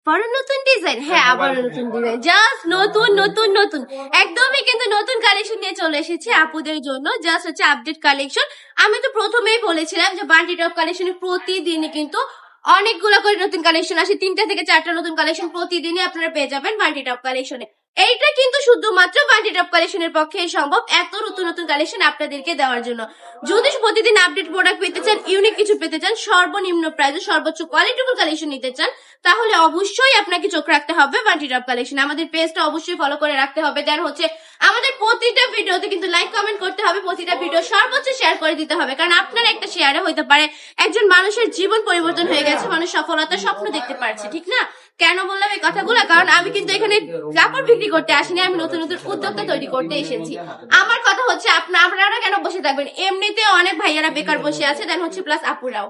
আবারও নতুন ডিজাইন, হ্যাঁ আবারও নতুন ডিজাইন, জাস্ট নতুন নতুন নতুন একদমই কিন্তু নতুন কালেকশন নিয়ে চলে এসেছি আপুদের জন্য। জাস্ট হচ্ছে আপডেট কালেকশন। আমি তো প্রথমেই বলেছিলাম যে বান্টি টপ কালেকশনে প্রতিদিনই কিন্তু অনেকগুলো করে নতুন কালেকশন আসে, 3টা থেকে 4টা নতুন কালেকশন প্রতিদিনই আপনারা পেয়ে যাবেন বান্টি টপ কালেকশনে। এইটা কিন্তু শুধুমাত্র বান্টি টপ কালেকশনের পক্ষে সম্ভব, এত নতুন নতুন কালেকশন আপনাদেরকে দেওয়ার জন্য। যদি প্রতিদিন আপডেট প্রোডাক্ট পেতে চান, ইউনিক কিছু পেতে চান, সর্বনিম্ন প্রাইসে সর্বোচ্চ কোয়ালিটিফুল কালেকশন নিতে চান, তাহলে অবশ্যই আপনাকে চোখ রাখতে হবে বান্টি টপ কালেকশন। আমাদের পেজটা অবশ্যই ফলো করে রাখতে হবে। দেন হচ্ছে আমাদের প্রতিটা ভিডিওতে কিন্তু লাইক কমেন্ট করতে হবে, প্রতিটা ভিডিও সর্বোচ্চ শেয়ার করে দিতে হবে, কারণ আপনার একটা শেয়ারে হইতে পারে একজন মানুষের জীবন পরিবর্তন হয়ে গেছে, মানুষ সফলতার স্বপ্ন দেখতে পারছে, ঠিক না? কেন বললাম এই কথাগুলো? কারণ আমি কিন্তু এখানে কাপড় বিক্রি করতে আসিনি, আমি নতুন নতুন উদ্যোক্তা তৈরি করতে এসেছি। আপনার কথা হচ্ছে আপনারা কেন বসে থাকবেন? এমনিতে অনেক ভাইয়ারা বেকার বসে আছে, দেন হচ্ছে প্লাস আপুরাও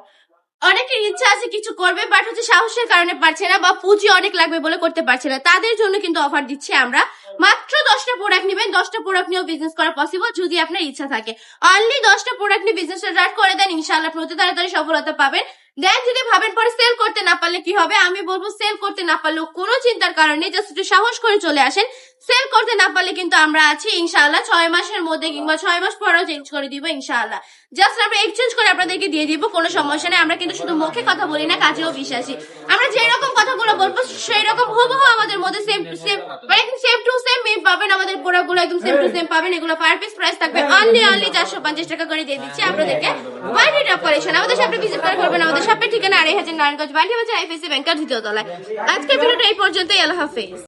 অনেকের ইচ্ছা আছে কিছু করবে, বাট হচ্ছে সাহসের কারণে পারছে না, বা পুঁজি অনেক লাগবে বলে করতে পারছে না। তাদের জন্য কিন্তু অফার দিচ্ছি আমরা। মাত্র 10টা প্রোডাক্ট নেবেন, 10টা প্রোডাক্ট নিয়েও বিজনেস করা পসিবল যদি আপনার ইচ্ছা থাকে। অনলি 10টা প্রোডাক্ট নিয়ে বিজনেস স্টার্ট করে দেন, ইনশাআল্লাহ প্রতি তাড়াতাড়ি সফলতা পাবেন। দেন যদি ভাবেন পরে সেল করতে না পারলে কি হবে, আমি বলবো সেল করতে না পারলেও কোনো চিন্তার কারণ নেই, জাস্ট একটু সাহস করে চলে আসেন। সেল করতে না পারলে কিন্তু আমরা আছি ইনশাআল্লাহ 6 মাসের মধ্যে কিংবা 6 মাস পরেও চেঞ্জ করে দিব ইনশাআল্লাহ। জাস্ট আমরা এক্সচেঞ্জ করে আপনাদেরকে দিয়ে দিব, কোনো সমস্যা নেই। আমরা কিন্তু শুধু মুখে কথা বলি না, কাজেও বিশ্বাসী। আমরা যে রকম কথাগুলো বলবো সেই রকম হুবহু আমাদের মধ্যে সেম টু সেম, মানে সেম টু সেম পাবেন। আমাদের প্রোডাক্টগুলো একদম সেম টু সেম পাবেন। এগুলো পার পিস প্রাইস থাকবে অনলি 450 টাকা করে দিয়ে দিচ্ছি আপনাদেরকে বান্টি টপ কালেকশন। আমাদের শপে ভিজিট করে করবেন। আমাদের শপের ঠিকানা 2500 নারায়ণগঞ্জ বান্টি বাজার আইএফএসসি ব্যাংকের দ্বিতীয় তলায়। আজকের ভিডিওটা এই পর্যন্তই। আল্লাহ হাফেজ।